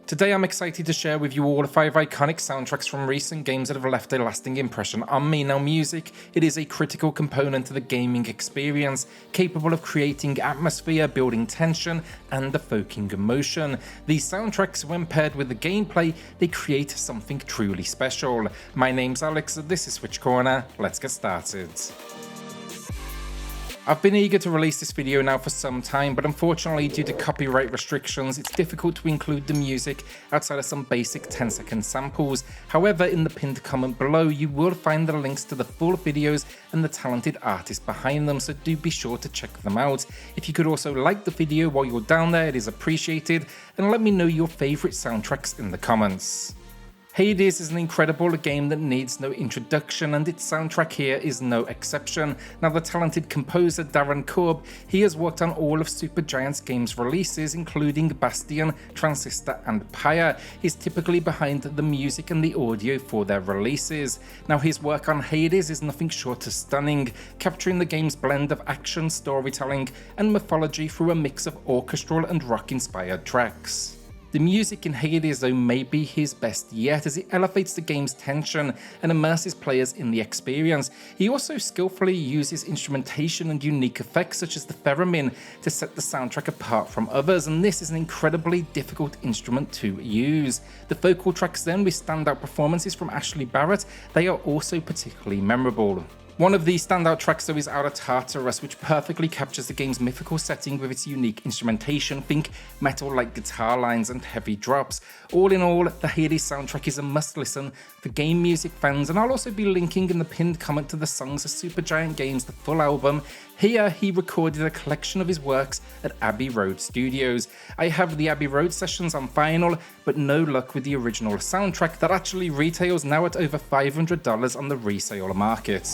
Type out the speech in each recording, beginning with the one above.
Today I'm excited to share with you all 5 iconic soundtracks from recent games that have left a lasting impression on me. Now music, it is a critical component to the gaming experience, capable of creating atmosphere, building tension, and evoking emotion. These soundtracks, when paired with the gameplay, they create something truly special. My name's Alex, this is SwitchCorner, let's get started. I've been eager to release this video now for some time, but unfortunately due to copyright restrictions, it's difficult to include the music outside of some basic 10-second samples. However, in the pinned comment below, you will find the links to the full videos and the talented artists behind them, so do be sure to check them out. If you could also like the video while you're down there, it is appreciated, and let me know your favourite soundtracks in the comments. Hades is an incredible game that needs no introduction, and its soundtrack here is no exception. Now the talented composer Darren Korb, he has worked on all of Supergiant's games releases, including Bastion, Transistor and Pyre. He's typically behind the music and the audio for their releases. Now his work on Hades is nothing short of stunning, capturing the game's blend of action, storytelling and mythology through a mix of orchestral and rock-inspired tracks. The music in Hades though may be his best yet, as it elevates the game's tension and immerses players in the experience. He also skillfully uses instrumentation and unique effects such as the theremin to set the soundtrack apart from others, and this is an incredibly difficult instrument to use. The vocal tracks then, with standout performances from Ashley Barrett, they are also particularly memorable. One of the standout tracks though is Out of Tartarus, which perfectly captures the game's mythical setting with its unique instrumentation. Think metal-like guitar lines and heavy drops. All in all, the Hades soundtrack is a must-listen for game music fans, and I'll also be linking in the pinned comment to the Songs of Supergiant Games, the full album. Here, he recorded a collection of his works at Abbey Road Studios. I have the Abbey Road sessions on vinyl, but no luck with the original soundtrack that actually retails now at over $500 on the resale market.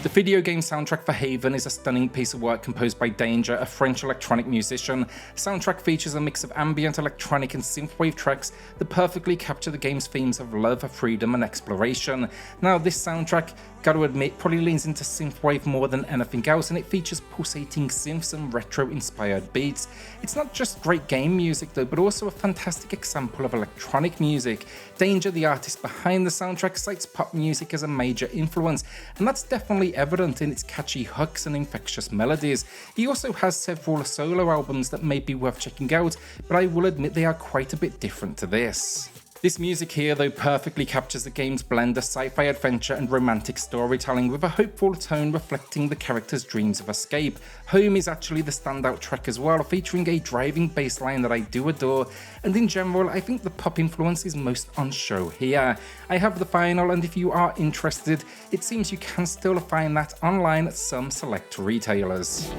The video game soundtrack for Haven is a stunning piece of work composed by Danger, a French electronic musician. The soundtrack features a mix of ambient, electronic and synthwave tracks that perfectly capture the game's themes of love, freedom and exploration. Now this soundtrack, gotta admit, probably leans into synthwave more than anything else, and it features pulsating synths and retro-inspired beats. It's not just great game music though, but also a fantastic example of electronic music. Danger, the artist behind the soundtrack, cites pop music as a major influence, and that's definitely evident in its catchy hooks and infectious melodies. He also has several solo albums that may be worth checking out, but I will admit they are quite a bit different to this. This music here though perfectly captures the game's blend of sci-fi adventure and romantic storytelling, with a hopeful tone reflecting the character's dreams of escape. Home is actually the standout track as well, featuring a driving bass line that I do adore, and in general I think the pop influence is most on show here. I have the vinyl, and if you are interested, it seems you can still find that online at some select retailers.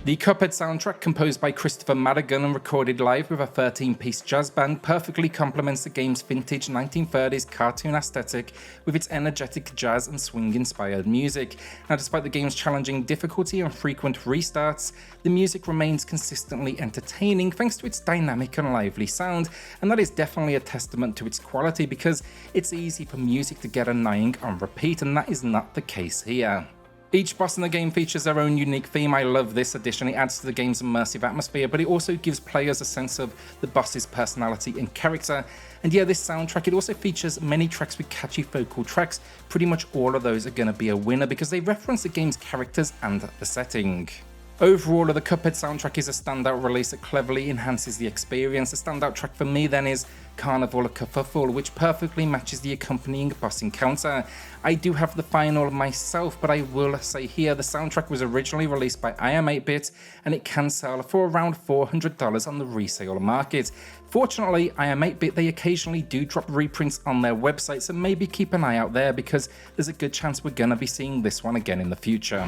The Cuphead soundtrack, composed by Kristofer Maddigan and recorded live with a 13-piece jazz band, perfectly complements the game's vintage 1930s cartoon aesthetic with its energetic jazz and swing-inspired music. Now, despite the game's challenging difficulty and frequent restarts, the music remains consistently entertaining thanks to its dynamic and lively sound, and that is definitely a testament to its quality, because it's easy for music to get annoying on repeat, and that is not the case here. Each boss in the game features their own unique theme. I love this addition. It adds to the game's immersive atmosphere, but it also gives players a sense of the boss's personality and character. And yeah, this soundtrack, it also features many tracks with catchy vocal tracks. Pretty much all of those are going to be a winner because they reference the game's characters and the setting. Overall, the Cuphead soundtrack is a standout release that cleverly enhances the experience. The standout track for me then is Carnival Kerfuffle, which perfectly matches the accompanying boss encounter. I do have the vinyl myself, but I will say here the soundtrack was originally released by I Am 8-Bit, and it can sell for around $400 on the resale market. Fortunately, I Am 8-Bit, they occasionally do drop reprints on their website, so maybe keep an eye out there because there's a good chance we're gonna be seeing this one again in the future.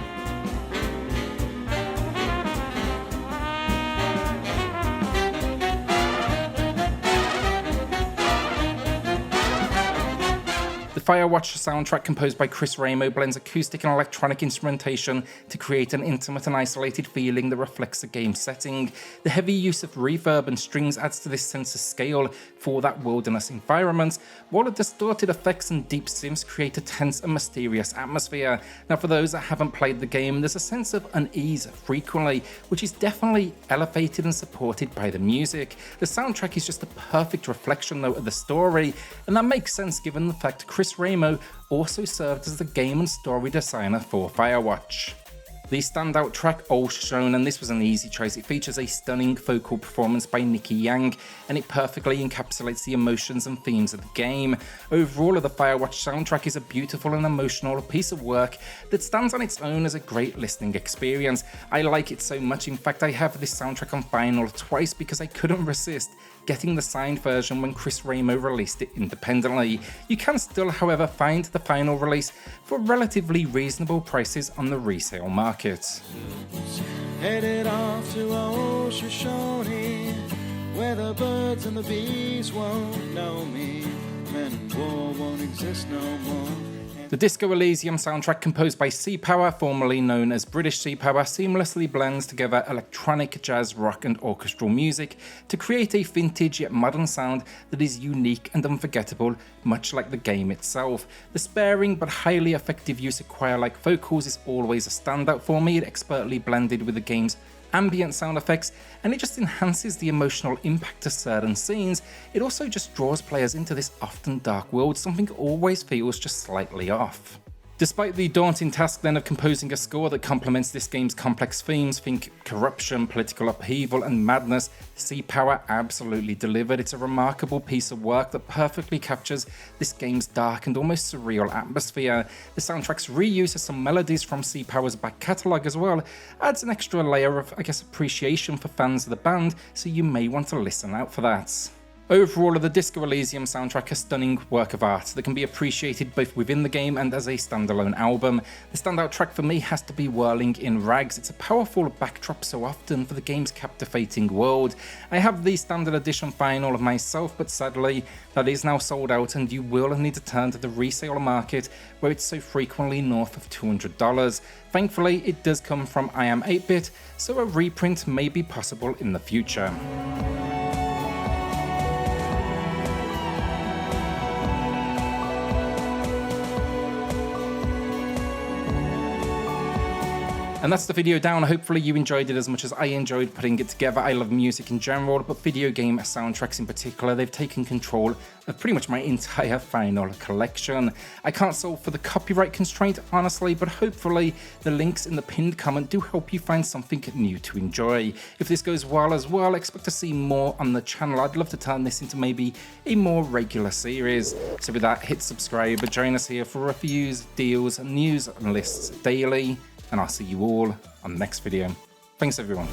Firewatch soundtrack, composed by Remo, blends acoustic and electronic instrumentation to create an intimate and isolated feeling that reflects the game's setting. The heavy use of reverb and strings adds to this sense of scale for that wilderness environment, while the distorted effects and deep synths create a tense and mysterious atmosphere. Now, for those that haven't played the game, there's a sense of unease frequently, which is definitely elevated and supported by the music. The soundtrack is just a perfect reflection though of the story, and that makes sense given the fact Remo also served as the game and story designer for Firewatch. The standout track, Shown, and this was an easy choice. It features a stunning vocal performance by Nicky Yang, and it perfectly encapsulates the emotions and themes of the game. Overall, the Firewatch soundtrack is a beautiful and emotional piece of work that stands on its own as a great listening experience. I like it so much, in fact I have this soundtrack on vinyl twice because I couldn't resist getting the signed version when Remo released it independently. You can still, however, find the final release for relatively reasonable prices on the resale market. Headed off to Shoshone, where the birds and the bees won't know me, men and war won't exist no more. The Disco Elysium soundtrack, composed by Sea Power, formerly known as British Sea Power, seamlessly blends together electronic, jazz, rock and orchestral music to create a vintage yet modern sound that is unique and unforgettable, much like the game itself. The sparing but highly effective use of choir-like vocals is always a standout for me. It expertly blended with the game's ambient sound effects, and it just enhances the emotional impact of certain scenes. It also just draws players into this often dark world. Something always feels just slightly off. Despite the daunting task then of composing a score that complements this game's complex themes, think corruption, political upheaval and madness, Sea Power absolutely delivered. It's a remarkable piece of work that perfectly captures this game's dark and almost surreal atmosphere. The soundtrack's reuse of some melodies from Sea Power's back catalogue as well adds an extra layer of, appreciation for fans of the band, so you may want to listen out for that. Overall, the Disco Elysium soundtrack is a stunning work of art that can be appreciated both within the game and as a standalone album. The standout track for me has to be Whirling in Rags. It's a powerful backdrop so often for the game's captivating world. I have the standard edition vinyl of myself, but sadly that is now sold out and you will need to turn to the resale market where it's so frequently north of $200. Thankfully, it does come from I Am 8-Bit, so a reprint may be possible in the future. And that's the video down. Hopefully you enjoyed it as much as I enjoyed putting it together. I love music in general, but video game soundtracks in particular. They've taken control of pretty much my entire vinyl collection. I can't solve for the copyright constraint, honestly, but hopefully the links in the pinned comment do help you find something new to enjoy. If this goes well as well, expect to see more on the channel. I'd love to turn this into maybe a more regular series. So with that, hit subscribe, join us here for reviews, deals, news and lists daily. And I'll see you all on the next video. Thanks everyone.